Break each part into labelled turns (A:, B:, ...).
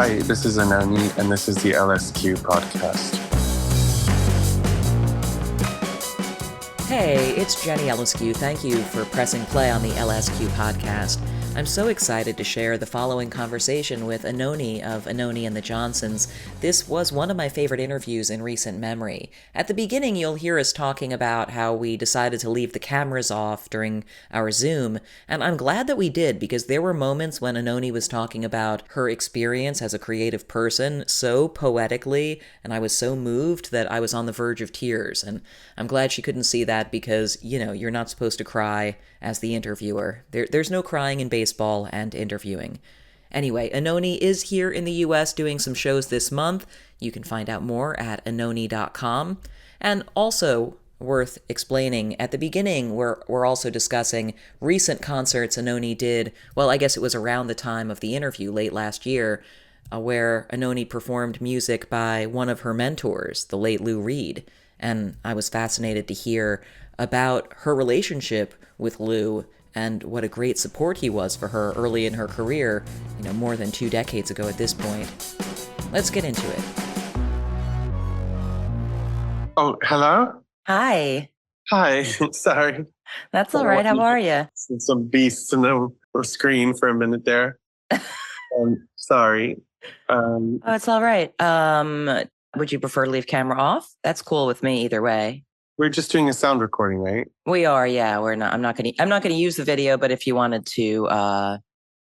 A: Hi, this is ANOHNI, and this is the LSQ podcast.
B: Hey, it's Jenny LSQ. Thank you for pressing play on the LSQ podcast. I'm so excited to share the following conversation with ANOHNI of ANOHNI and the Johnsons. This was one of my favorite interviews in recent memory. At the beginning, you'll hear us talking about how we decided to leave the cameras off during our Zoom, and I'm glad that we did because there were moments when ANOHNI was talking about her experience as a creative person so poetically, and I was so moved that I was on the verge of tears, and I'm glad she couldn't see that because, you're not supposed to cry as the interviewer. There's no crying in baseball and interviewing. Anyway, ANOHNI is here in the US doing some shows this month. You can find out more at anohni.com. And also, worth explaining, at the beginning, we're also discussing recent concerts ANOHNI did, well, I guess it was around the time of the interview late last year, where ANOHNI performed music by one of her mentors, the late Lou Reed. And I was fascinated to hear about her relationship with Lou and what a great support he was for her early in her career, more than 2 decades ago at this point. Let's get into it.
A: Oh, hello?
B: Hi.
A: Hi, sorry.
B: That's all right. How are you?
A: Some beasts in the screen for a minute there. Sorry.
B: Oh, it's all right. Would you prefer to leave camera off? That's cool with me either way.
A: We're just doing a sound recording, right?
B: We are, yeah. We're not. I'm not gonna use the video, but if you wanted to,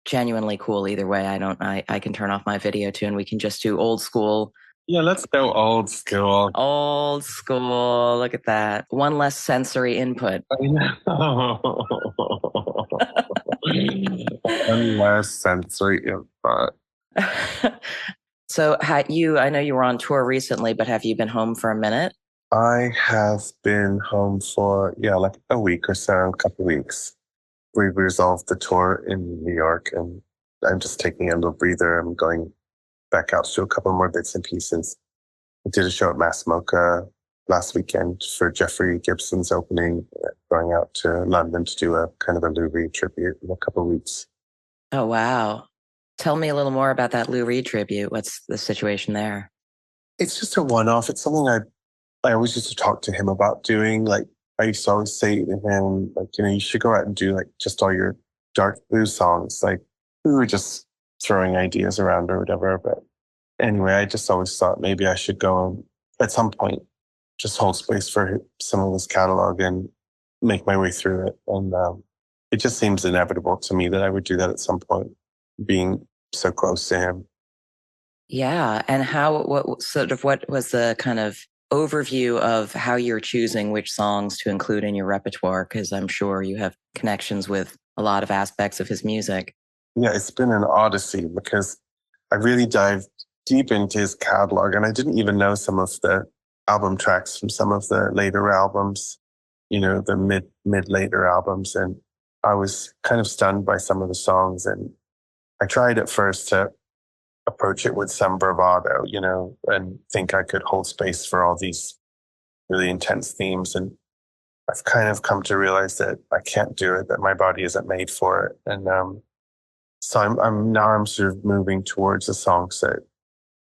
B: genuinely cool either way. I can turn off my video too, and we can just do old school.
A: Yeah, let's go old school.
B: Old school. Look at that. One less sensory input.
A: I know. One less sensory input.
B: So, I know you were on tour recently, but have you been home for a minute?
A: I have been home for, like a week or so, a couple of weeks. We resolved the tour in New York, and I'm just taking a little breather. I'm going back out to a couple more bits and pieces. I did a show at Mass Mocha last weekend for Jeffrey Gibson's opening, going out to London to do a kind of a Lou Reed tribute in a couple of weeks.
B: Oh, wow. Tell me a little more about that Lou Reed tribute. What's the situation there?
A: It's just a one-off. It's something I always used to talk to him about doing. Like, I used to always say to him, you should go out and do just all your dark blues songs. Like, we were just throwing ideas around or whatever. But anyway, I just always thought maybe I should go and at some point just hold space for some of his catalog and make my way through it. And it just seems inevitable to me that I would do that at some point, being so close to him.
B: Yeah. And what was the kind of overview of how you're choosing which songs to include in your repertoire? Because I'm sure you have connections with a lot of aspects of his music.
A: Yeah, it's been an odyssey because I really dived deep into his catalog, and I didn't even know some of the album tracks from some of the later albums, the mid-later albums. And I was kind of stunned by some of the songs. And I tried at first to approach it with some bravado, and think I could hold space for all these really intense themes. And I've kind of come to realize that I can't do it, that my body isn't made for it. And so I'm sort of moving towards the songs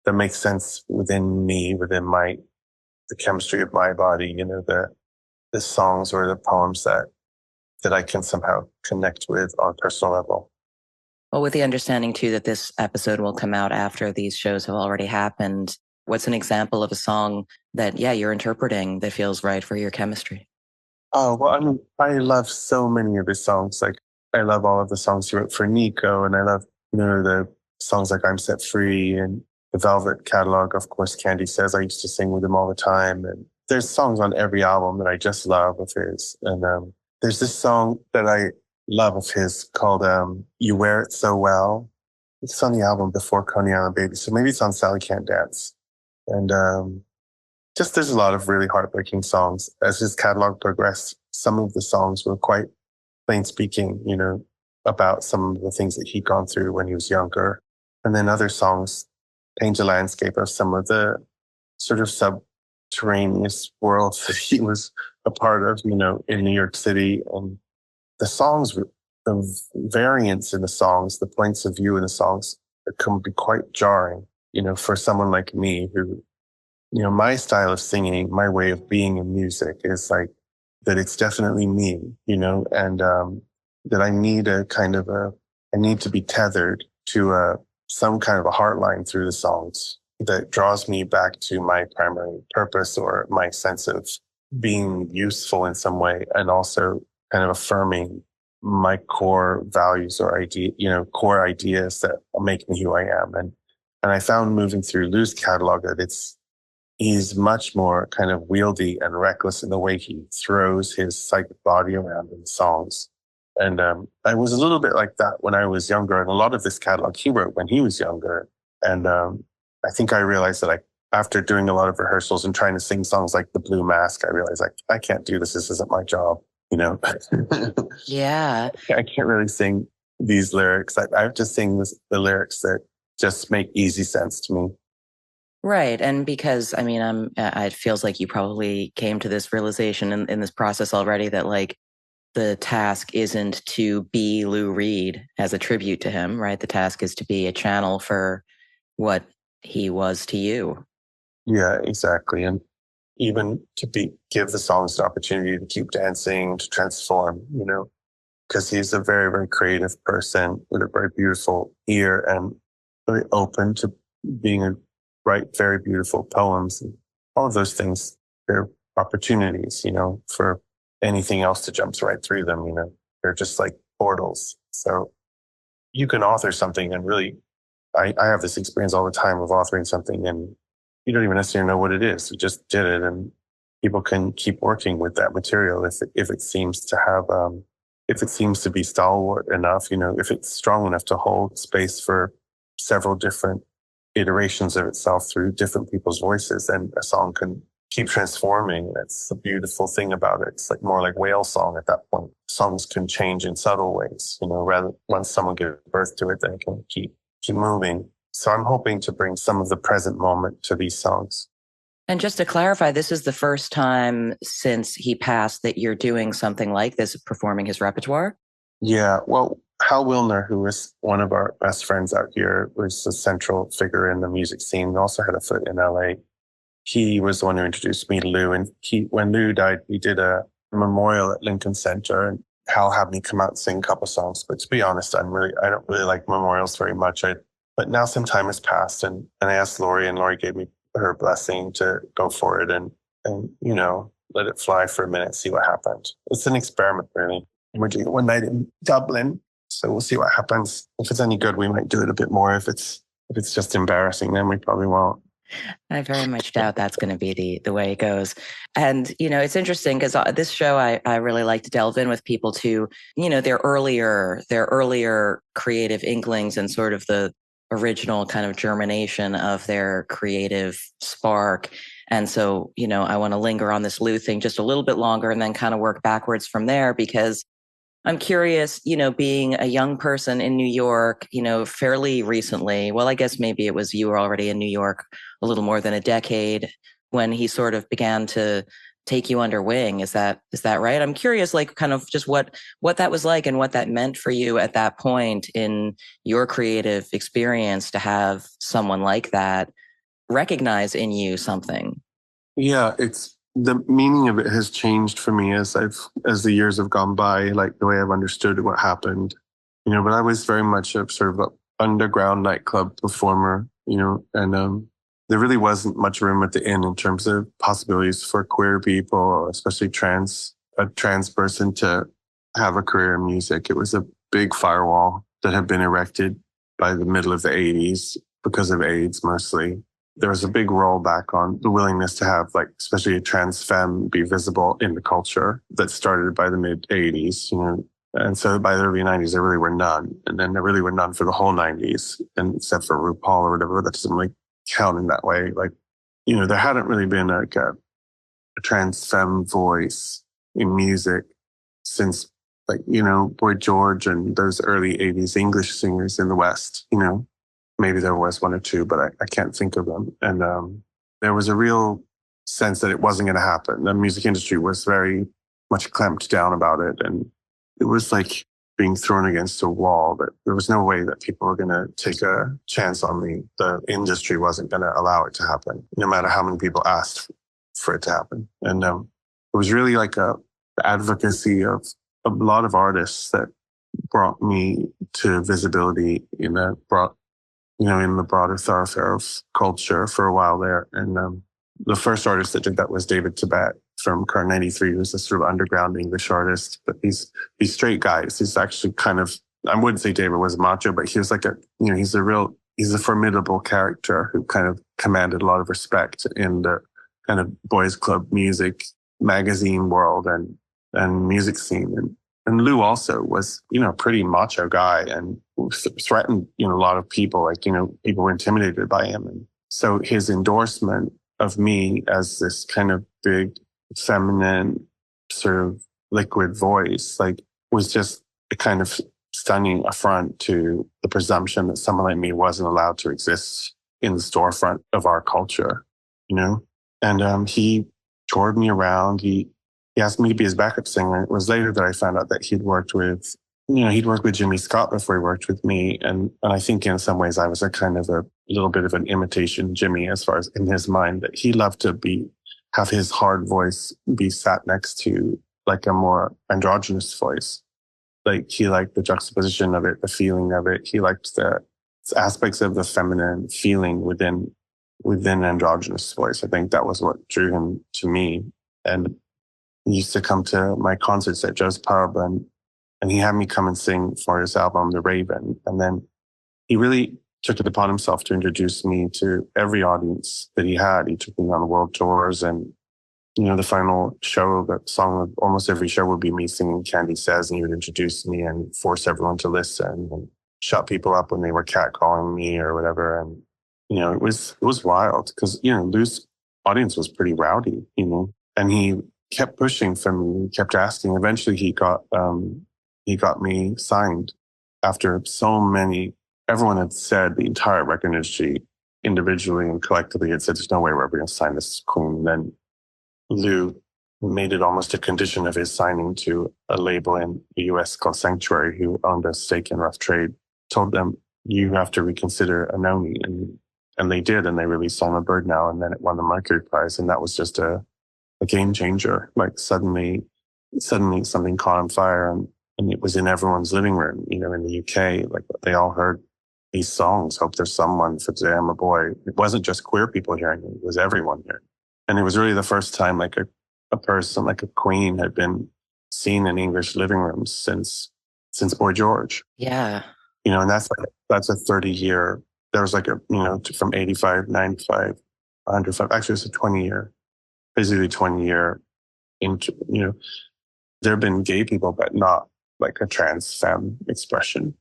A: that make sense within me, within the chemistry of my body, the songs or the poems that I can somehow connect with on a personal level.
B: Well, with the understanding, too, that this episode will come out after these shows have already happened, what's an example of a song that, you're interpreting that feels right for your chemistry?
A: Oh, well, I love so many of his songs. Like, I love all of the songs he wrote for Nico, and I love, the songs like I'm Set Free and the Velvet catalog. Of course, Candy Says I used to sing with him all the time. And there's songs on every album that I just love of his. And there's this song that I love of his called You Wear It So Well. It's on the album before Coney Island Baby, so maybe it's on Sally Can't Dance. And just there's a lot of really heartbreaking songs. As his catalog progressed, some of the songs were quite plain speaking, about some of the things that he'd gone through when he was younger. And then other songs paint a landscape of some of the sort of subterraneous worlds that he was a part of, in New York City. And the songs, the variance in the songs, the points of view in the songs it can be quite jarring, for someone like me who, my style of singing, my way of being in music is like that it's definitely me, and that I need I need to be tethered to some kind of a heart line through the songs that draws me back to my primary purpose or my sense of being useful in some way, and also kind of affirming my core values or core ideas that make me who I am. And I found moving through Lou's catalog that he's much more kind of wieldy and reckless in the way he throws his psychic body around in songs. And I was a little bit like that when I was younger. And a lot of this catalog he wrote when he was younger. And I think I realized that after doing a lot of rehearsals and trying to sing songs like The Blue Mask, I realized I can't do this. This isn't my job,
B: Yeah.
A: I can't really sing these lyrics. I have to sing the lyrics that just make easy sense to me.
B: Right. And because, I mean, it feels like you probably came to this realization in this process already that like the task isn't to be Lou Reed as a tribute to him, right? The task is to be a channel for what he was to you.
A: Yeah, exactly. And even to give the songs the opportunity to keep dancing, to transform, because he's a very, very creative person with a very beautiful ear and very open to write very beautiful poems. And all of those things, they're opportunities, for anything else to jump right through them, they're just like portals. So you can author something and really, I have this experience all the time of authoring something and you don't even necessarily know what it is. You just did it and people can keep working with that material if it seems to have, if it seems to be stalwart enough, if it's strong enough to hold space for several different iterations of itself through different people's voices, and a song can keep transforming. That's the beautiful thing about it. It's like more like whale song at that point. Songs can change in subtle ways, rather once someone gives birth to it, then it can keep moving. So I'm hoping to bring some of the present moment to these songs.
B: And just to clarify, this is the first time since he passed that you're doing something like this, performing his repertoire?
A: Yeah, well, Hal Wilner, who was one of our best friends out here, was a central figure in the music scene. He also had a foot in LA. He was the one who introduced me to Lou. And when Lou died, we did a memorial at Lincoln Center. And Hal had me come out and sing a couple songs. But to be honest, I don't really like memorials very much. But now some time has passed, and I asked Laurie, and Laurie gave me her blessing to go for it and let it fly for a minute, see what happened. It's an experiment, really. We're doing it one night in Dublin, so we'll see what happens. If it's any good, we might do it a bit more. If it's just embarrassing, then we probably won't.
B: I very much doubt that's going to be the way it goes. And, it's interesting because this show, I really like to delve in with people to, their earlier creative inklings and sort of the original kind of germination of their creative spark. And so, I want to linger on this Lou thing just a little bit longer and then kind of work backwards from there, because I'm curious, being a young person in New York, fairly recently, well, I guess maybe it was you were already in New York a little more than a decade when he sort of began to take you under wing. Is that right? I'm curious, like kind of just what that was like and what that meant for you at that point in your creative experience to have someone like that recognize in you something.
A: Yeah, the meaning of it has changed for me as the years have gone by, like the way I've understood what happened, but I was very much a sort of an underground nightclub performer, and there really wasn't much room at the inn in terms of possibilities for queer people, especially a trans person to have a career in music. It was a big firewall that had been erected by the middle of the 80s because of AIDS mostly. There was a big rollback on the willingness to have, like, especially a trans femme be visible in the culture that started by the mid 80s, And so by the early 90s, there really were none. And then there really were none for the whole 90s, and except for RuPaul or whatever, that doesn't really count in that way. Like, there hadn't really been like a trans femme voice in music since, like, Boy George and those early 80s English singers in the West, Maybe there was one or two, but I can't think of them. And there was a real sense that it wasn't going to happen. The music industry was very much clamped down about it. And it was like being thrown against a wall, that there was no way that people were going to take a chance on me. The industry wasn't going to allow it to happen, no matter how many people asked for it to happen. And it was really like the advocacy of a lot of artists that brought me to visibility in the broader thoroughfare of culture for a while there. And the first artist that did that was David Tibet from Car 93, who's a sort of underground English artist. But these straight guys, he's actually kind of, I wouldn't say David was macho, but he was like he's a formidable character who kind of commanded a lot of respect in the kind of boys club music magazine world and music scene. And Lou also was, a pretty macho guy and threatened, a lot of people, people were intimidated by him. And so his endorsement of me as this kind of big, feminine, sort of liquid voice, was just a kind of stunning affront to the presumption that someone like me wasn't allowed to exist in the storefront of our culture, And he toured me around. He asked me to be his backup singer. It was later that I found out that he'd worked with Jimmy Scott before he worked with me. And I think in some ways I was a kind of a little bit of an imitation Jimmy, as far as in his mind, that he loved to have his hard voice be sat next to like a more androgynous voice. Like he liked the juxtaposition of it, the feeling of it. He liked the aspects of the feminine feeling within androgynous voice. I think that was what drew him to me. And he used to come to my concerts at Joe's Pub, and he had me come and sing for his album, The Raven. And then he really took it upon himself to introduce me to every audience that he had. He took me on world tours, and, the final show, the song of almost every show would be me singing Candy Says, and he would introduce me and force everyone to listen and shut people up when they were catcalling me or whatever. And, it was wild because, Lou's audience was pretty rowdy, and he kept pushing for me, kept asking. Eventually he got me signed after so many, everyone had said, the entire record industry individually and collectively had said, there's no way we're ever going to sign this queen. And then Lou made it almost a condition of his signing to a label in the US called Sanctuary, who owned a stake in Rough Trade, told them, you have to reconsider ANOHNI. And they did, and they released I'm a Bird Now, and then it won the Mercury Prize. And that was just a game changer. Like suddenly something caught on fire, and it was in everyone's living room, in the UK. Like they all heard these songs, Hope There's Someone, For Today I'm a Boy. It wasn't just queer people hearing it was everyone hearing it. And it was really the first time like a person, like a queen, had been seen in English living rooms since Boy George.
B: Yeah.
A: And that's a 30-year, there was from 85, 95, 105, actually it's a 20-year, basically 20-year into, there have been gay people, but not like a trans femme expression.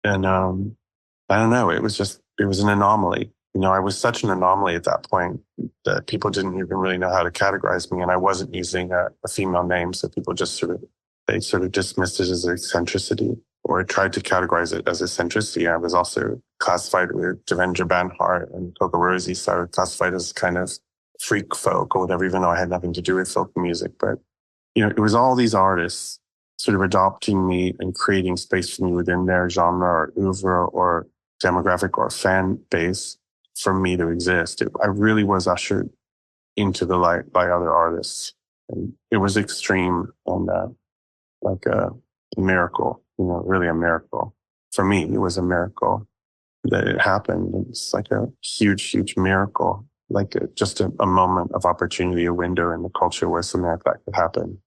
A: And I don't know, it was an anomaly. I was such an anomaly at that point that people didn't even really know how to categorize me. And I wasn't using a female name. So people just sort of dismissed it as eccentricity, or tried to categorize it as eccentricity. I was also classified with Devendra Banhart and Coco Rosie. So I was classified as kind of freak folk or whatever, even though I had nothing to do with folk music. But, it was all these artists sort of adopting me and creating space for me within their genre or oeuvre or demographic or fan base for me to exist. I really was ushered into the light by other artists. And it was extreme and like a miracle, really a miracle. For me, it was a miracle that it happened. It's like a huge, huge miracle, like just a moment of opportunity, a window in the culture where something like that could happen.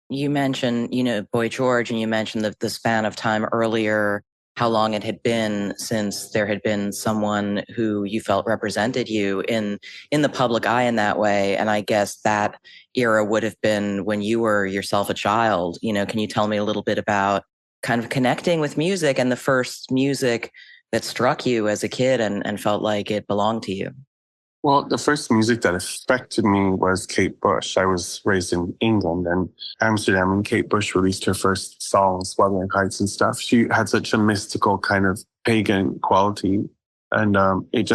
B: You mentioned, Boy George, and you mentioned the span of time earlier, how long it had been since there had been someone who you felt represented you in the public eye in that way. And I guess that era would have been when you were yourself a child. Can you tell me a little bit about kind of connecting with music and the first music that struck you as a kid and felt like it belonged to you?
A: Well, the first music that affected me was Kate Bush. I was raised in England and Amsterdam, and Kate Bush released her first songs, Wuthering Heights and stuff. She had such a mystical kind of pagan quality. And it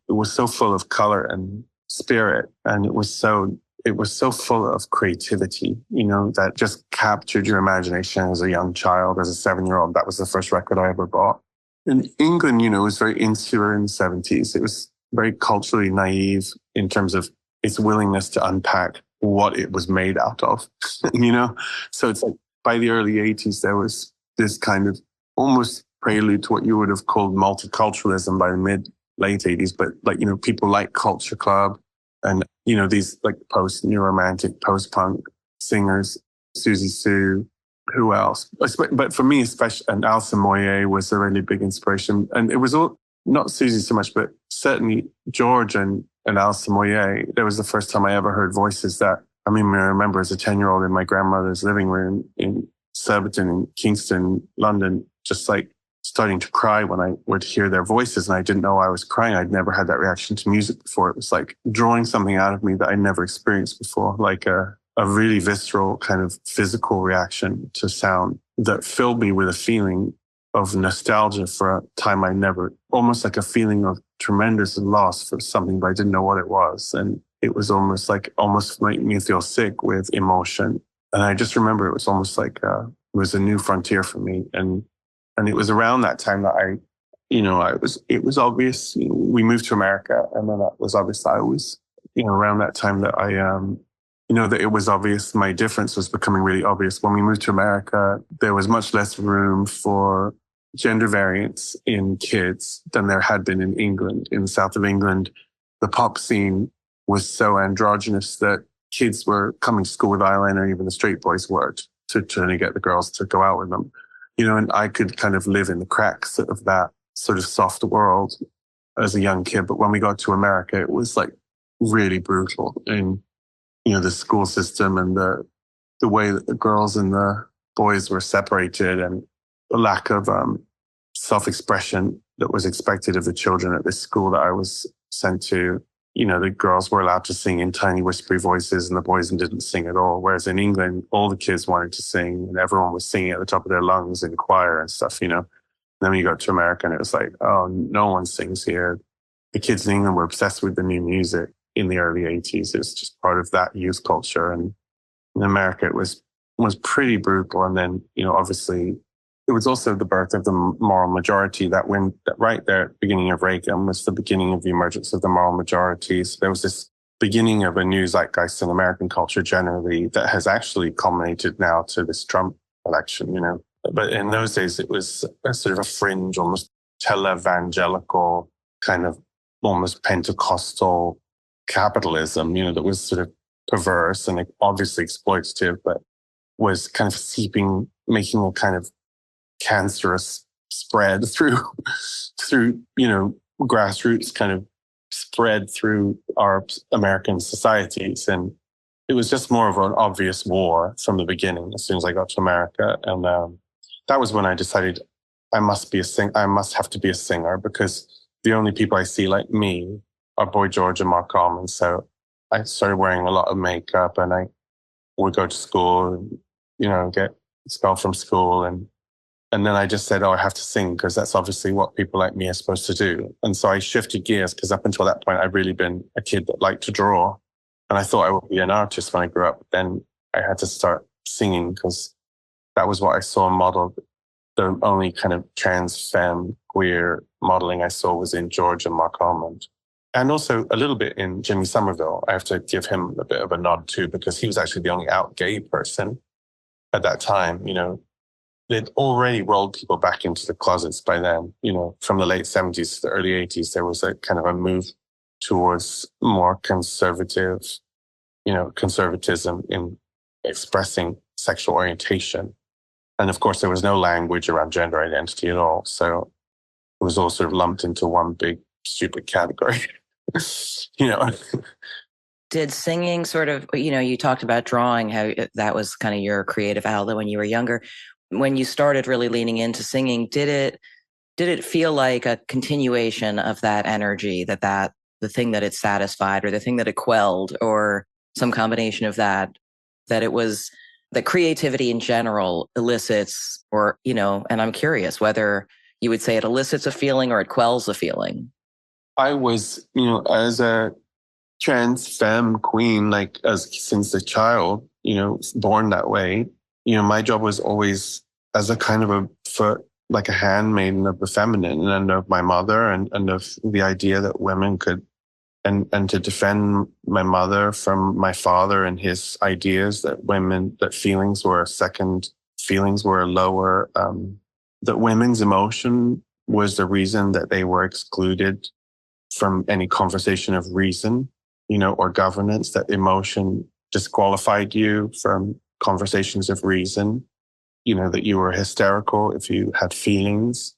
A: was so full of color and spirit. And it was so it was so full of creativity, that just captured your imagination as a young child, as a 7-year-old. That was the first record I ever bought. In England, it was very insular in the 70s. It was very culturally naive in terms of its willingness to unpack what it was made out of, So it's like by the early 80s, there was this kind of almost prelude to what you would have called multiculturalism by the late 80s. But people like Culture Club and, these like post-new romantic, post-punk singers, Susie Sue, who else? But for me, especially, and Alison Moyet was a really big inspiration. And it was all, not Susie so much, but certainly George and Alison Moyet. That was the first time I ever heard voices that, I remember as a 10-year-old in my grandmother's living room in Surbiton in Kingston, London, just like starting to cry when I would hear their voices, and I didn't know I was crying. I'd never had that reaction to music before. It was like drawing something out of me that I'd never experienced before, like a really visceral kind of physical reaction to sound that filled me with a feeling of nostalgia for a time almost like a feeling of tremendous loss for something, but I didn't know what it was. And it was almost making me feel sick with emotion. And I just remember it was almost like it was a new frontier for me. And it was around that time that it was obvious, we moved to America, and then that was obvious. I was, around that time that that it was obvious my difference was becoming really obvious. When we moved to America, there was much less room for gender variance in kids than there had been in England. In the south of England, the pop scene was so androgynous that kids were coming to school with eyeliner, even the straight boys were, to try to get the girls to go out with them. And I could kind of live in the cracks of that sort of soft world as a young kid. But when we got to America, it was like really brutal. And, the school system and the way that the girls and the boys were separated, and the lack of self-expression that was expected of the children at this school that I was sent to. The girls were allowed to sing in tiny whispery voices and the boys didn't sing at all. Whereas in England, all the kids wanted to sing and everyone was singing at the top of their lungs in choir and stuff, And then when you got to America, and it was like, oh, no one sings here. The kids in England were obsessed with the new music in the early 80s. It was just part of that youth culture. And in America, it was pretty brutal. And then, obviously, it was also the birth of the moral majority that right there at the beginning of Reagan was the beginning of the emergence of the moral majority. So there was this beginning of a new zeitgeist in American culture generally that has actually culminated now to this Trump election, But in those days, it was a sort of a fringe, almost televangelical kind of almost Pentecostal capitalism, that was sort of perverse and obviously exploitative, but was kind of making a kind of cancerous spread through grassroots kind of spread through our American societies. And it was just more of an obvious war from the beginning as soon as I got to America. And that was when I decided I must have to be a singer, because the only people I see like me are Boy George and Marc Almond. So I started wearing a lot of makeup, and I would go to school and, get expelled from school. And then I just said, I have to sing, because that's obviously what people like me are supposed to do. And so I shifted gears, because up until that point, I'd really been a kid that liked to draw. And I thought I would be an artist when I grew up. Then I had to start singing, because that was what I saw modeled. The only kind of trans femme queer modeling I saw was in George and Marc Almond. And also a little bit in Jimmy Somerville. I have to give him a bit of a nod too, because he was actually the only out gay person at that time. They'd already rolled people back into the closets by then. From the late 70s to the early 80s, there was a kind of a move towards more conservatism in expressing sexual orientation. And of course, there was no language around gender identity at all. So it was all sort of lumped into one big stupid category.
B: Did singing sort of, you talked about drawing, how that was kind of your creative outlet when you were younger. When you started really leaning into singing, did it feel like a continuation of that energy, that the thing that it satisfied or the thing that it quelled, or some combination of that it was that creativity in general elicits, or, and I'm curious whether you would say it elicits a feeling or it quells a feeling?
A: I was, as a trans, femme, queen, like as since a child, born that way. My job was always as a kind of a foot, like a handmaiden of the feminine and of my mother and of the idea that women could, and to defend my mother from my father and his ideas that feelings were feelings were lower, that women's emotion was the reason that they were excluded from any conversation of reason, or governance, that emotion disqualified you from conversations of reason, that you were hysterical if you had feelings,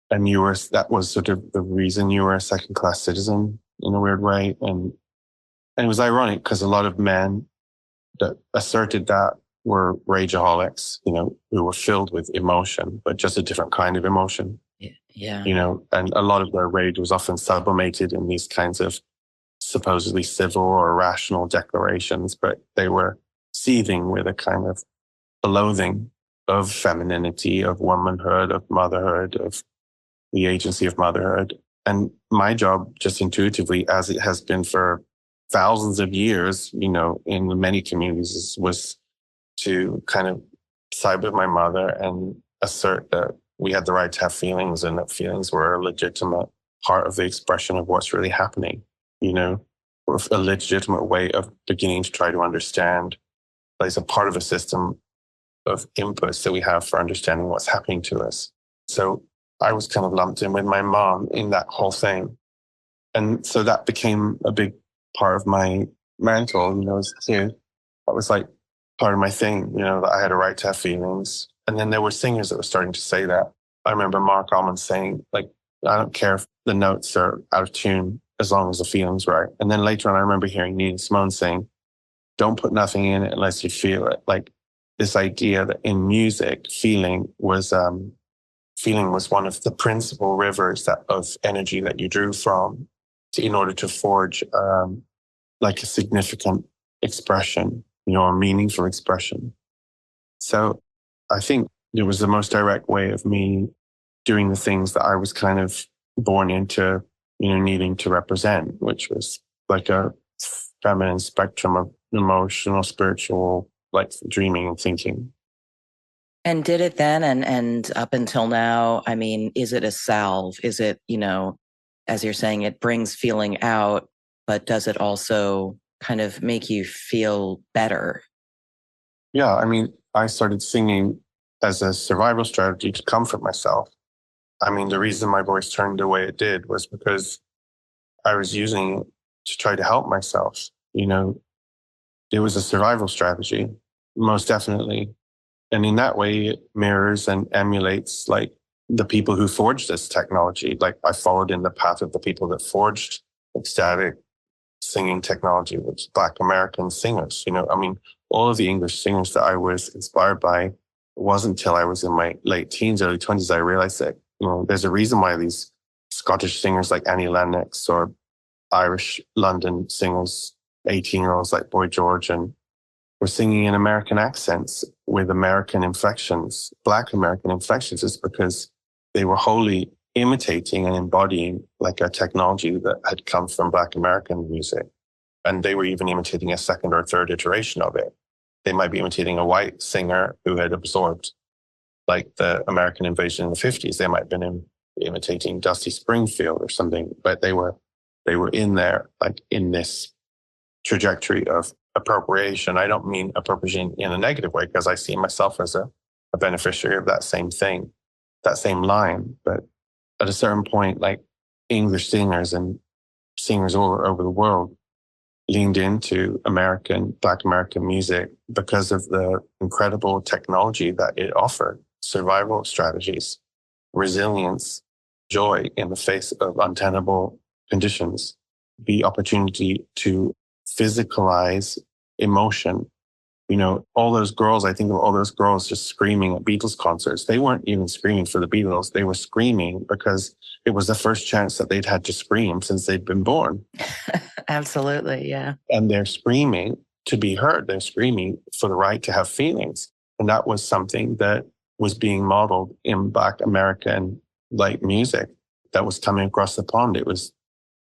A: and that was sort of the reason you were a second class citizen in a weird way. And it was ironic because a lot of men that asserted that were rageaholics, who were filled with emotion, but just a different kind of emotion.
B: Yeah.
A: And a lot of their rage was often sublimated in these kinds of supposedly civil or rational declarations, but they were seething with a kind of loathing of femininity, of womanhood, of motherhood, of the agency of motherhood. And my job, just intuitively, as it has been for thousands of years, in many communities, was to kind of side with my mother and assert that we had the right to have feelings and that feelings were a legitimate part of the expression of what's really happening, or a legitimate way of beginning to try to understand, like, it's a part of a system of inputs that we have for understanding what's happening to us. So I was kind of lumped in with my mom in that whole thing. And so that became a big part of my mantle, as a kid. That was like part of my thing, that I had a right to have feelings. And then there were singers that were starting to say that. I remember Marc Almond saying, like, I don't care if the notes are out of tune as long as the feeling's right. And then later on, I remember hearing Nina Simone saying, don't put nothing in it unless you feel it. Like this idea that in music, feeling was one of the principal rivers of energy that you drew from in order to forge like a significant expression, a meaningful expression. So I think it was the most direct way of me doing the things that I was kind of born into, needing to represent, which was like a feminine spectrum of emotional, spiritual, like dreaming and thinking.
B: And did it then and up until now? I mean, is it a salve? Is it, as you're saying, it brings feeling out, but does it also kind of make you feel better?
A: Yeah, I mean, I started singing as a survival strategy to comfort myself. I mean, the reason my voice turned the way it did was because I was using it to try to help myself. It was a survival strategy, most definitely. And in that way, it mirrors and emulates like the people who forged this technology. Like I followed in the path of the people that forged ecstatic singing technology, which Black American singers. I mean, all of the English singers that I was inspired by, it wasn't until I was in my late teens, early 20s, I realized that, there's a reason why these Scottish singers like Annie Lennox or Irish London singers, 18-year-olds like Boy George, and were singing in American accents with American inflections, Black American inflections, is because they were wholly imitating and embodying like a technology that had come from Black American music. And they were even imitating a second or third iteration of it. They might be imitating a white singer who had absorbed like the American invasion in the 50s. They might have been imitating Dusty Springfield or something, but they were in there, like in this trajectory of appropriation. I don't mean appropriation in a negative way, because I see myself as a beneficiary of that same thing, that same line. But at a certain point, like English singers and singers all over the world leaned into Black American music because of the incredible technology that it offered, survival strategies, resilience, joy in the face of untenable conditions, the opportunity to physicalize emotion. All those girls, I think of all those girls just screaming at Beatles concerts. They weren't even screaming for the Beatles. They were screaming because it was the first chance that they'd had to scream since they'd been born.
B: Absolutely, yeah.
A: And they're screaming to be heard. They're screaming for the right to have feelings. And that was something that was being modeled in Black American like music that was coming across the pond. It was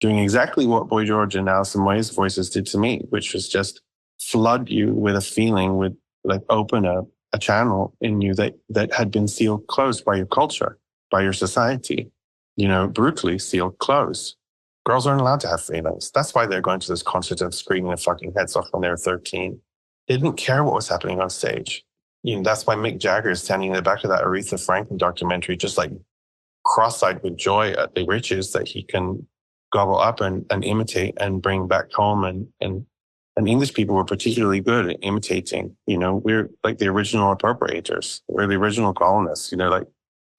A: doing exactly what Boy George and Alison Moyet's voices did to me, which was just flood you with a feeling, with like open a channel in you that had been sealed closed by your culture, by your society, brutally sealed closed. Girls aren't allowed to have feelings. That's why they're going to this concert and screaming their fucking heads off when they were 13. They didn't care what was happening on stage. That's why Mick Jagger is standing in the back of that Aretha Franklin documentary, just like cross-eyed with joy at the riches that he can gobble up and imitate and bring back home. And English people were particularly good at imitating. We're like the original appropriators. We're the original colonists,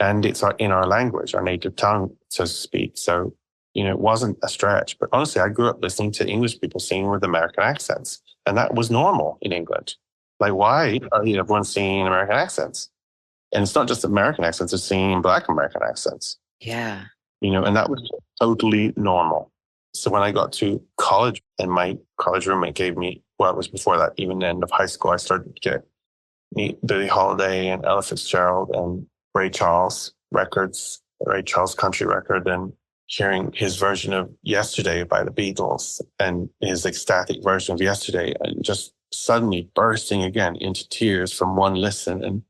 A: and it's in our language, our native tongue, so to speak. So, it wasn't a stretch. But honestly, I grew up listening to English people singing with American accents, and that was normal in England. Like, why are everyone singing American accents? And it's not just American accents, it's singing Black American accents.
B: Yeah.
A: And that was totally normal. So when I got to college and my college roommate gave me, well, it was before that, even the end of high school, I started to meet Billie Holiday and Ella Fitzgerald and Ray Charles records, Ray Charles country record, and hearing his version of Yesterday by the Beatles and his ecstatic version of Yesterday, and just suddenly bursting again into tears from one listen and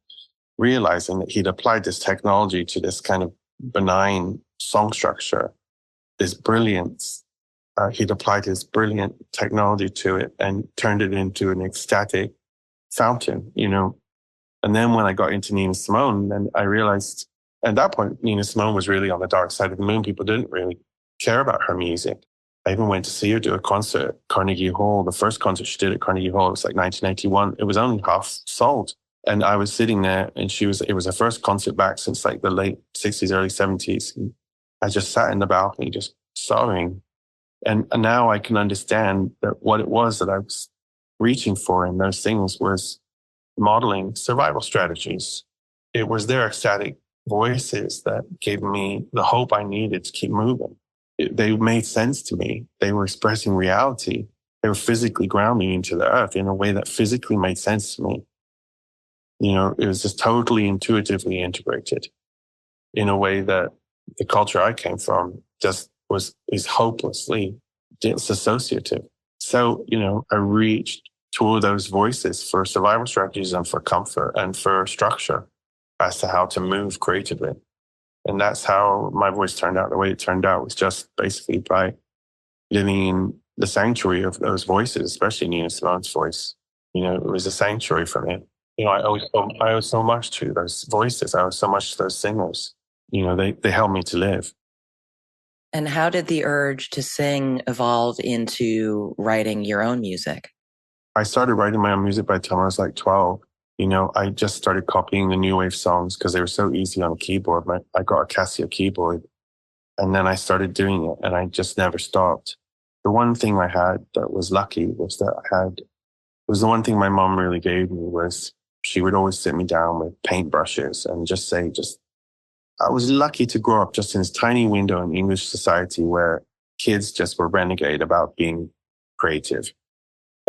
A: realizing that he'd applied this technology to this kind of benign song structure, this brilliance. He'd applied his brilliant technology to it and turned it into an ecstatic fountain, And then when I got into Nina Simone, then I realized at that point, Nina Simone was really on the dark side of the moon. People didn't really care about her music. I even went to see her do a concert at Carnegie Hall. The first concert she did at Carnegie Hall was like 1981. It was only half sold. And I was sitting there and it was her first concert back since like the late 60s, early 70s. And I just sat in the balcony, just sobbing. And now I can understand that what it was that I was reaching for in those things was modeling survival strategies. It was their ecstatic voices that gave me the hope I needed to keep moving. They made sense to me. They were expressing reality. They were physically grounding me into the earth in a way that physically made sense to me. It was just totally intuitively integrated in a way that the culture I came from just is hopelessly disassociative. So, I reached to those voices for survival strategies and for comfort and for structure as to how to move creatively. And that's how my voice turned out the way it turned out, was just basically by living in the sanctuary of those voices, especially Nina Simone's voice. It was a sanctuary for me. I owe so much to those voices. I owe so much to those singers. They helped me to live.
B: And how did the urge to sing evolve into writing your own music?
A: I started writing my own music by the time I was like 12. I just started copying the new wave songs because they were so easy on a keyboard. I got a Casio keyboard, and then I started doing it, and I just never stopped. The one thing I had that was lucky was that it was the one thing my mom really gave me was she would always sit me down with paintbrushes and just say, I was lucky to grow up just in this tiny window in English society where kids just were renegade about being creative.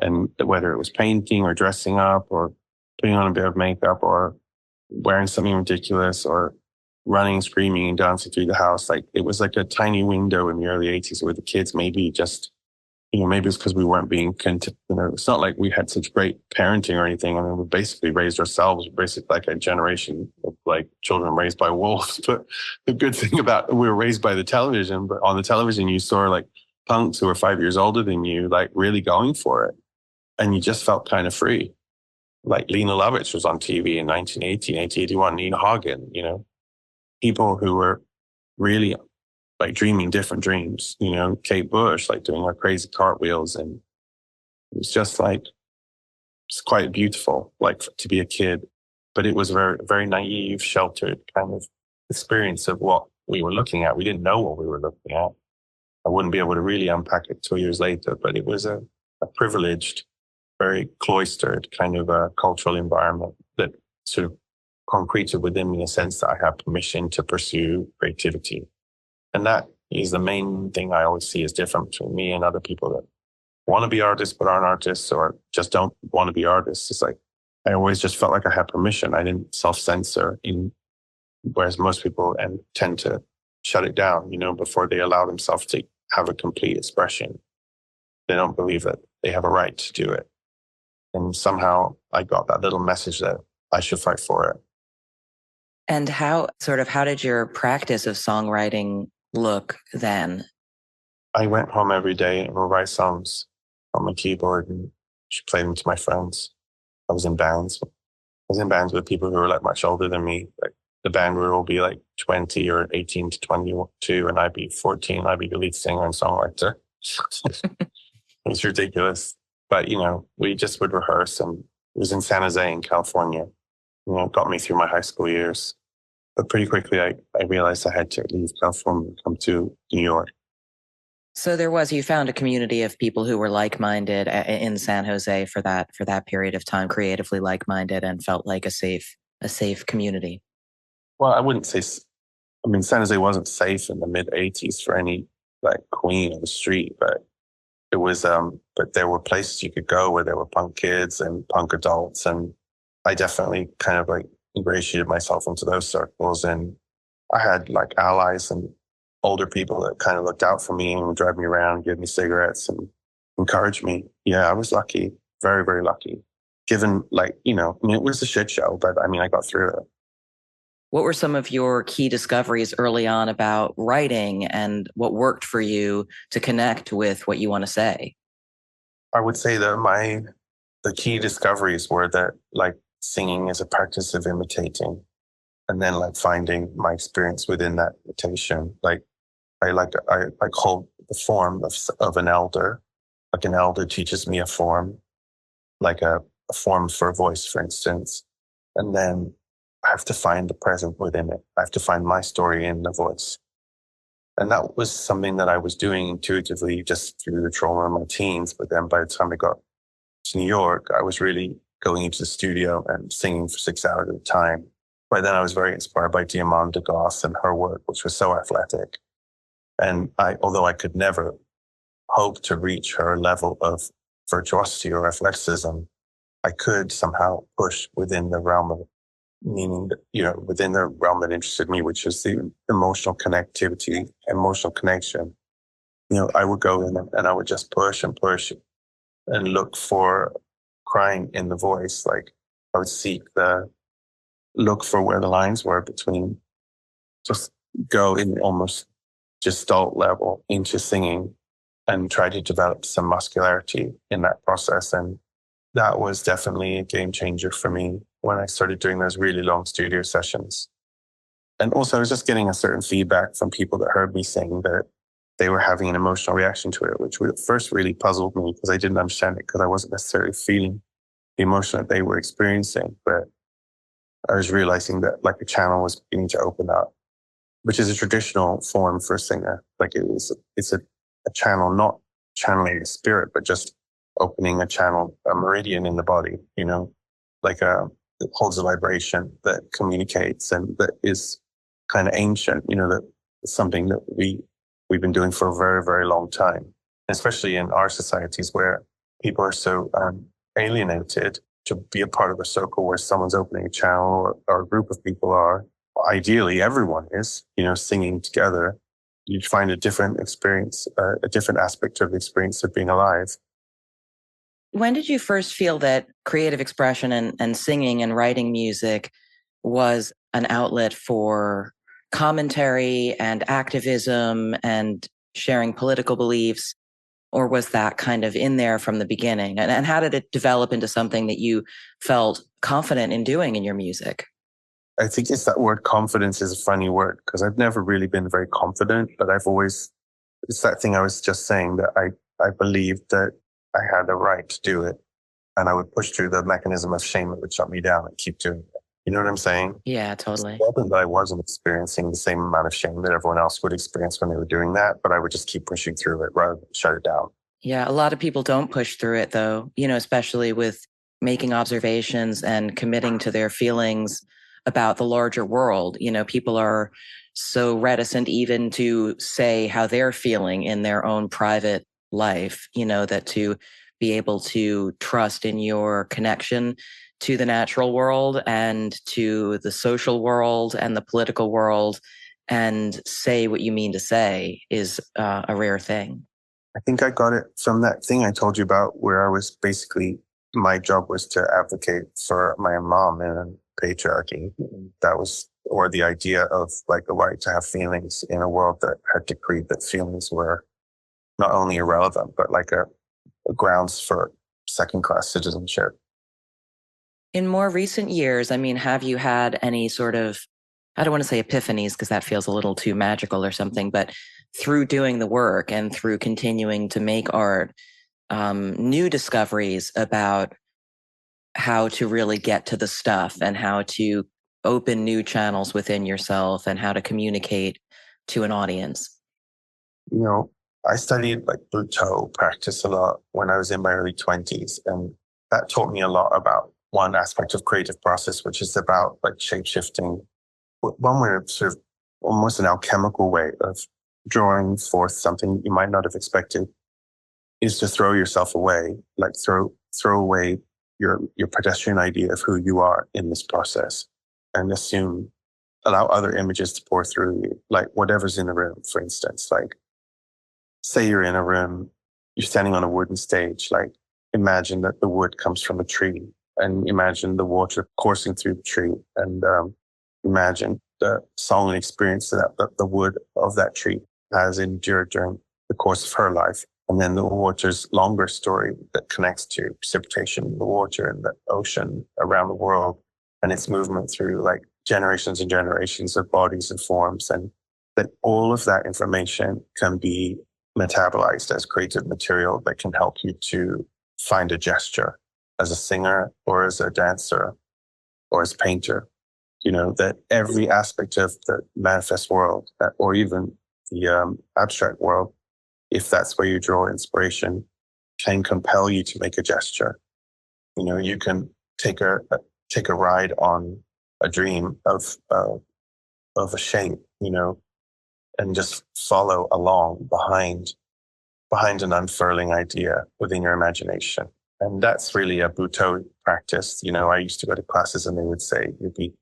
A: And whether it was painting or dressing up or putting on a bit of makeup or wearing something ridiculous or running, screaming and dancing through the house, like it was like a tiny window in the early 80s where the kids maybe just, maybe it's because we weren't being, it's not like we had such great parenting or anything. I mean, we basically raised ourselves, basically like a generation of like children raised by wolves. But the good thing about we were raised by the television, but on the television, you saw like punks who were 5 years older than you, like really going for it. And you just felt kind of free. Like Lena Lovitz was on TV in 1980, 1981, Nina Hagen, people who were really like dreaming different dreams, Kate Bush, like doing like crazy cartwheels. And it was just like, it's quite beautiful, like to be a kid, but it was a very, very naive, sheltered kind of experience of what we were looking at. We didn't know what we were looking at. I wouldn't be able to really unpack it 2 years later, but it was a privileged, very cloistered kind of a cultural environment that sort of concreted within me a sense that I have permission to pursue creativity. And that is the main thing I always see as different between me and other people that want to be artists but aren't artists or just don't want to be artists. It's like, I always just felt like I had permission. I didn't self-censor whereas most people tend to shut it down, before they allow themselves to have a complete expression. They don't believe that they have a right to do it. And somehow I got that little message that I should fight for it.
B: And how did your practice of songwriting look then?
A: I went home every day and would write songs on my keyboard and play them to my friends. I was in bands. I was in bands with people who were like much older than me. Like the band would all be like 20 or 18 to 22, and I'd be 14. I'd be the lead singer and songwriter. It was ridiculous. But, we just would rehearse, and it was in San Jose in California. It got me through my high school years. But pretty quickly, I realized I had to leave California and come to New York.
B: So you found a community of people who were like-minded in San Jose for that period of time, creatively like-minded, and felt like a safe community.
A: Well, I wouldn't say, San Jose wasn't safe in the mid 80s for any like queen of the street, but it was, but there were places you could go where there were punk kids and punk adults. And I definitely kind of like ingratiated myself into those circles. And I had like allies and older people that kind of looked out for me and would drive me around, give me cigarettes and encourage me. Yeah, I was lucky, very, very lucky. Given it was a shit show, but I got through it.
B: What were some of your key discoveries early on about writing, and what worked for you to connect with what you want to say?
A: I would say that the key discoveries were that like singing is a practice of imitating, and then like finding my experience within that imitation. Like I hold the form of an elder. Like an elder teaches me a form, like a form for a voice, for instance. And then I have to find the present within it. I have to find my story in the voice. And that was something that I was doing intuitively just through the trauma of my teens. But then by the time I got to New York, I was really going into the studio and singing for 6 hours at a time. By then I was very inspired by Diamanda Galas and her work, which was so athletic. And although I could never hope to reach her level of virtuosity or athleticism, I could somehow push within the realm of meaning, within the realm that interested me, which is the emotional connectivity, emotional connection. I would go in and I would just push and push and look for crying in the voice. Like I would look for where the lines were between, just go in almost gestalt level into singing and try to develop some muscularity in that process. And that was definitely a game changer for me when I started doing those really long studio sessions. And also I was just getting a certain feedback from people that heard me sing that they were having an emotional reaction to it, which at first really puzzled me because I didn't understand it because I wasn't necessarily feeling the emotion that they were experiencing. But I was realizing that like a channel was beginning to open up, which is a traditional form for a singer. Like it's a channel, not channeling the spirit, but just opening a channel, a meridian in the body, like that holds a vibration that communicates and that is kind of ancient, that is something that we've been doing for a very, very long time, especially in our societies where people are so alienated. To be a part of a circle where someone's opening a channel or a group of people are, ideally everyone is, singing together, you find a different experience, a different aspect of the experience of being alive.
B: When did you first feel that creative expression and singing and writing music was an outlet for commentary and activism and sharing political beliefs? Or was that kind of in there from the beginning? And how did it develop into something that you felt confident in doing in your music?
A: I think it's that word confidence is a funny word because I've never really been very confident, but it's that thing I was just saying that I believed that I had the right to do it, and I would push through the mechanism of shame that would shut me down and keep doing it. You know what I'm saying?
B: Yeah, totally.
A: It wasn't that I wasn't experiencing the same amount of shame that everyone else would experience when they were doing that, but I would just keep pushing through it rather than shut it down.
B: Yeah, a lot of people don't push through it though, especially with making observations and committing to their feelings about the larger world. People are so reticent even to say how they're feeling in their own private life, that to be able to trust in your connection to the natural world and to the social world and the political world and say what you mean to say is a rare thing.
A: I think I got it from that thing I told you about where I was basically, my job was to advocate for my mom and patriarchy. That was, or the idea of like the right to have feelings in a world that had decreed that feelings were not only irrelevant, but like a grounds for second-class citizenship.
B: In more recent years, I mean, have you had any sort of, I don't want to say epiphanies because that feels a little too magical or something, but through doing the work and through continuing to make art, new discoveries about how to really get to the stuff and how to open new channels within yourself and how to communicate to an audience?
A: You know, I studied like Butoh practice a lot when I was in my early 20s. And that taught me a lot about one aspect of creative process, which is about like shape shifting. One way of sort of almost an alchemical way of drawing forth something you might not have expected is to throw yourself away, like throw away your pedestrian idea of who you are in this process and allow other images to pour through you, like whatever's in the room, for instance. Like, say you're in a room, you're standing on a wooden stage, like imagine that the wood comes from a tree and imagine the water coursing through the tree and imagine the song and experience that the wood of that tree has endured during the course of her life. And then the water's longer story that connects to precipitation in the water and the ocean around the world and its movement through like generations and generations of bodies and forms. And that all of that information can be metabolized as creative material that can help you to find a gesture as a singer or as a dancer or as a painter. You know, that every aspect of the manifest world or even the abstract world, if that's where you draw inspiration, can compel you to make a gesture. You know, you can take a ride on a dream of a shape, you know, and just follow along behind an unfurling idea within your imagination. And that's really a Butoh practice. You know, I used to go to classes and they would say, you'd be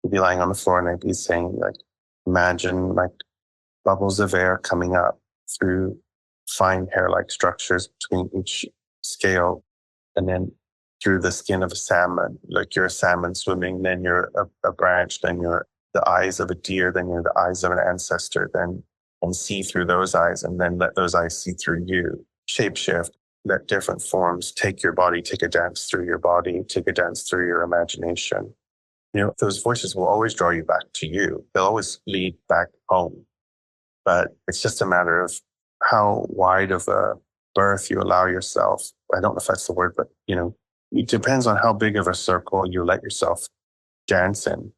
A: lying on the floor and they'd be saying, like, imagine like bubbles of air coming up through fine hair-like structures between each scale, and then through the skin of a salmon, like you're a salmon swimming, then you're a branch, then you're the eyes of a deer, then you're the eyes of an ancestor, then and see through those eyes, and then let those eyes see through you. Shapeshift, let different forms take your body, take a dance through your body, take a dance through your imagination. You know, those voices will always draw you back to you. They'll always lead back home. But it's just a matter of how wide of a berth you allow yourself. I don't know if that's the word, but, you know, it depends on how big of a circle you let yourself dance in.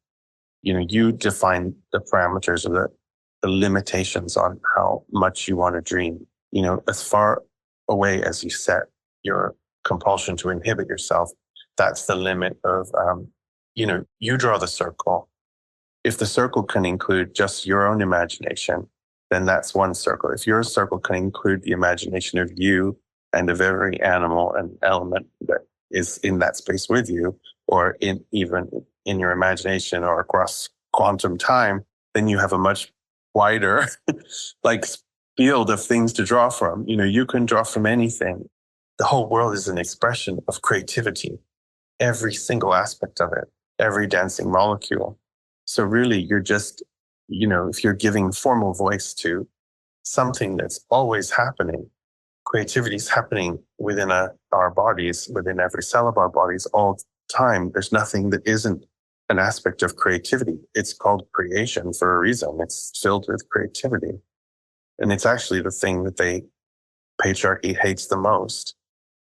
A: You know, you define the parameters of the limitations on how much you want to dream. You know, as far away as you set your compulsion to inhibit yourself, that's the limit of, you know, you draw the circle. If the circle can include just your own imagination, then that's one circle. If your circle can include the imagination of you and of every animal and element that is in that space with you, or even in your imagination or across quantum time, then you have a much wider like field of things to draw from. You know, you can draw from anything. The whole world is an expression of creativity, every single aspect of it, every dancing molecule. So really, you're just, you know, if you're giving formal voice to something that's always happening, creativity is happening within our bodies, within every cell of our bodies all the time. There's nothing that isn't an aspect of creativity. It's called creation for a reason. It's filled with creativity. And it's actually the thing that patriarchy hates the most,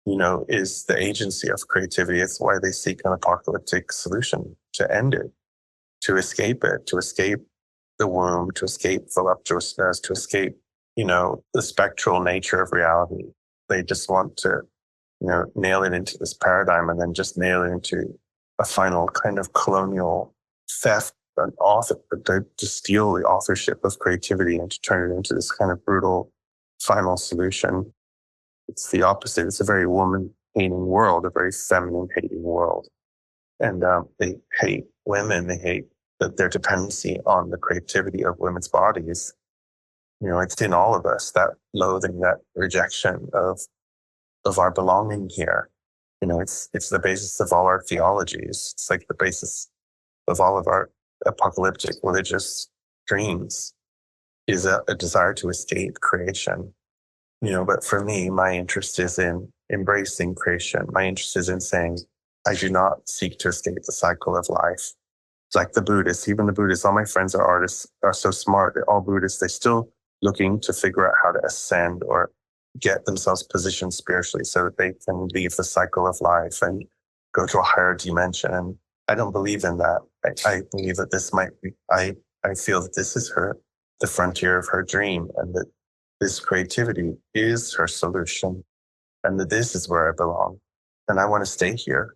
A: you know, is the agency of creativity. It's why they seek an apocalyptic solution to end it, to escape it, to escape the womb, to escape voluptuousness, to escape, you know, the spectral nature of reality. They just want to, you know, nail it into this paradigm and then just nail it into a final kind of colonial theft, an author, to steal the authorship of creativity and to turn it into this kind of brutal final solution. It's the opposite. It's a very woman-hating world, a very feminine-hating world. And they hate women. They hate that their dependency on the creativity of women's bodies, it's in all of us, that loathing, that rejection of our belonging here. It's the basis of all our theologies. It's like the basis of all of our apocalyptic religious dreams, is a desire to escape creation. But for me, my interest is in embracing creation. My interest is in saying, I do not seek to escape the cycle of life. It's like the Buddhists, even the Buddhists, all my friends are artists, are so smart. They're all Buddhists. They're still looking to figure out how to ascend or get themselves positioned spiritually so that they can leave the cycle of life and go to a higher dimension. And I don't believe in that. I believe that this might be, I feel that this is the frontier of her dream, and that this creativity is her solution, and that this is where I belong. And I want to stay here.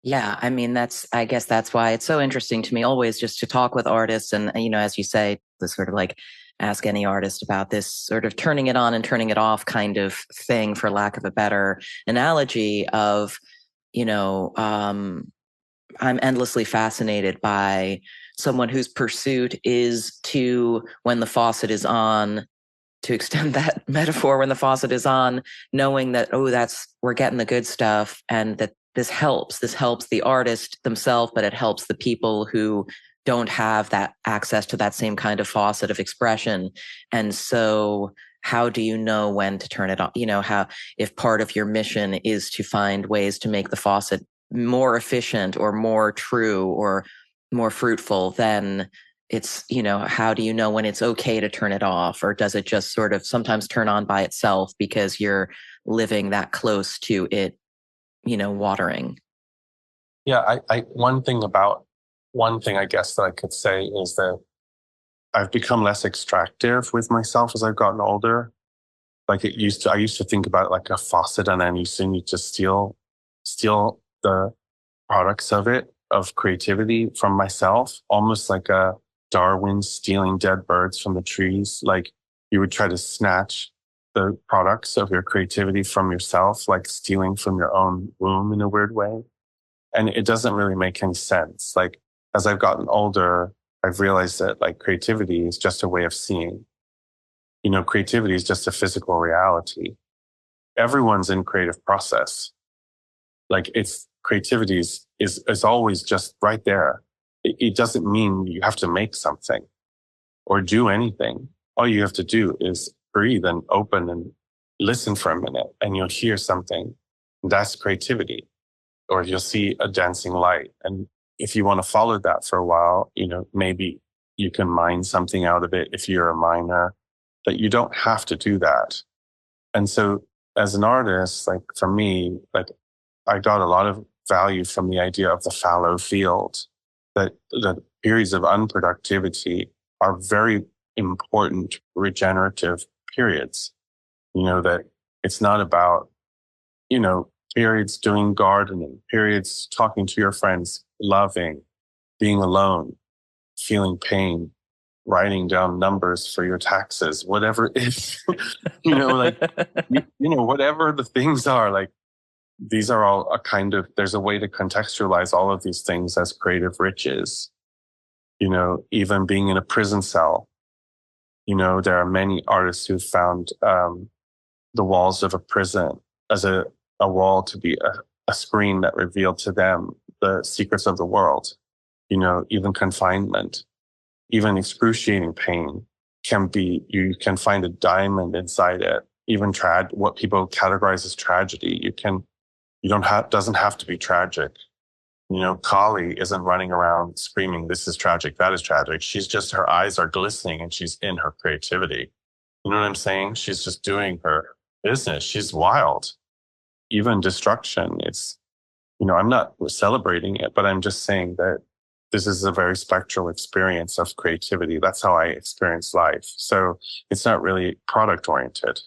B: Yeah, I mean, I guess that's why it's so interesting to me always just to talk with artists. And, as you say, the sort of like ask any artist about this sort of turning it on and turning it off kind of thing, for lack of a better analogy of, I'm endlessly fascinated by someone whose pursuit is to, when the faucet is on, to extend that metaphor, when the faucet is on, knowing that, we're getting the good stuff, and that this helps the artist themselves, but it helps the people who don't have that access to that same kind of faucet of expression. And so how do you know when to turn it on? If part of your mission is to find ways to make the faucet more efficient or more true or more fruitful, then it's, how do you know when it's okay to turn it off? Or does it just sort of sometimes turn on by itself because you're living that close to it, watering?
A: Yeah, one thing I guess that I could say is that I've become less extractive with myself as I've gotten older. Like I used to think about it like a faucet, and then you need to steal the products of creativity from myself, almost like a Darwin stealing dead birds from the trees. Like you would try to snatch the products of your creativity from yourself, like stealing from your own womb in a weird way. And it doesn't really make any sense. Like as I've gotten older, I've realized that like creativity is just a way of seeing. Creativity is just a physical reality. Everyone's in creative process. Like creativity is always just right there. It doesn't mean you have to make something or do anything. All you have to do is breathe and open and listen for a minute, and you'll hear something. That's creativity. Or you'll see a dancing light. And if you want to follow that for a while, maybe you can mine something out of it if you're a miner, but you don't have to do that. And so as an artist, like for me, like I got a lot of value from the idea of the fallow field, that the periods of unproductivity are very important regenerative periods. That it's not about, periods doing gardening, periods talking to your friends, loving, being alone, feeling pain, writing down numbers for your taxes, whatever it is, whatever the things are, like these are all there's a way to contextualize all of these things as creative riches. Even being in a prison cell, there are many artists who found the walls of a prison as a wall to be a screen that revealed to them the secrets of the world. Even confinement, even excruciating pain you can find a diamond inside it. Even what people categorize as tragedy, doesn't have to be tragic. Kali isn't running around screaming, this is tragic, that is tragic. Her eyes are glistening and she's in her creativity. You know what I'm saying? She's just doing her business. She's wild. Even destruction, I'm not celebrating it, but I'm just saying that this is a very spectral experience of creativity. That's how I experience life. So it's not really product oriented.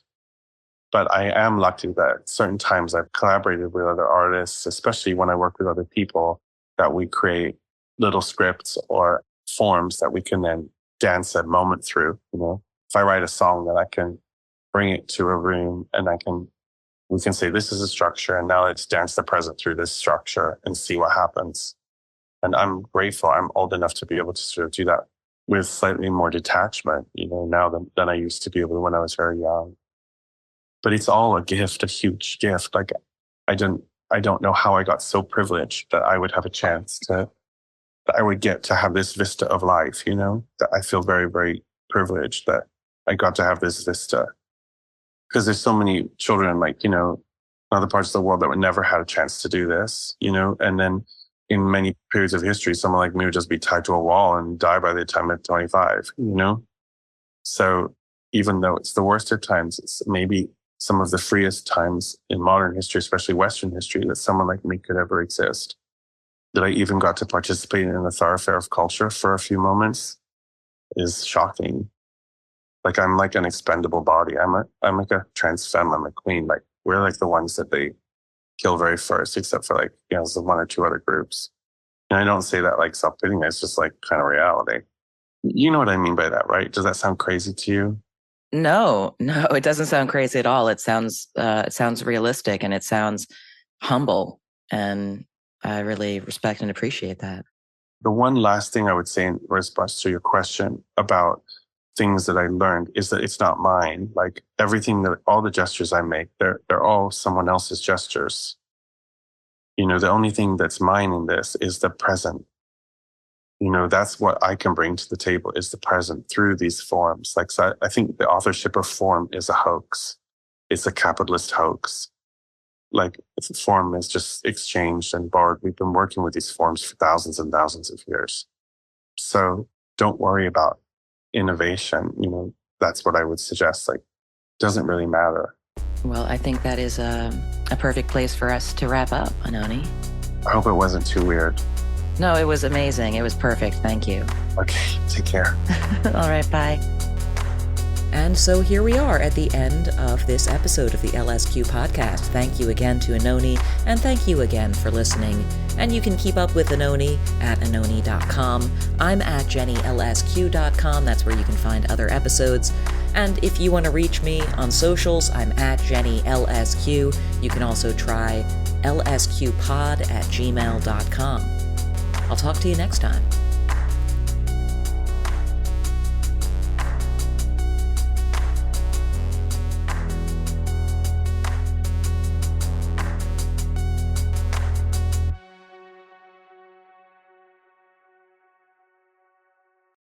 A: But I am lucky that certain times I've collaborated with other artists, especially when I work with other people, that we create little scripts or forms that we can then dance a moment through. If I write a song, that I can bring it to a room and we can say, this is a structure, and now let's dance the present through this structure and see what happens. And I'm grateful I'm old enough to be able to sort of do that with slightly more detachment, now than I used to be able to when I was very young. But it's all a gift, a huge gift. Like I don't know how I got so privileged that I would have a chance that I would get to have this vista of life, that I feel very, very privileged that I got to have this vista. Because there's so many children, in other parts of the world that would never had a chance to do this, and then in many periods of history, someone like me would just be tied to a wall and die by the time at 25, So even though it's the worst of times, it's maybe some of the freest times in modern history, especially Western history, that someone like me could ever exist. That I even got to participate in a thoroughfare of culture for a few moments is shocking. Like I'm like an expendable body. I'm like a trans femme. I'm a queen. Like we're like the ones that they kill very first, except for the one or two other groups. And I don't say that like self-pitying. It's just like kind of reality. You know what I mean by that, right? Does that sound crazy to you?
B: No, it doesn't sound crazy at all. It sounds realistic, and it sounds humble, and I really respect and appreciate that.
A: The one last thing I would say in response to your question about things that I learned is that it's not mine. Like all the gestures I make, they're all someone else's gestures. The only thing that's mine in this is the present. That's what I can bring to the table is the present through these forms. So I think the authorship of form is a hoax. It's a capitalist hoax. Form is just exchanged and borrowed. We've been working with these forms for thousands and thousands of years. So don't worry about innovation. That's what I would suggest. Doesn't really matter.
B: Well, I think that is a perfect place for us to wrap up, Anoni.
A: I hope it wasn't too weird.
B: No, it was amazing. It was perfect. Thank you.
A: Okay, take care.
B: All right, bye. And so here we are at the end of this episode of the LSQ podcast. Thank you again to Anoni, and thank you again for listening. And you can keep up with Anoni at anoni.com. I'm at jennylsq.com. That's where you can find other episodes. And if you want to reach me on socials, I'm at jennylsq. You can also try lsqpod@gmail.com. I'll talk to you next time.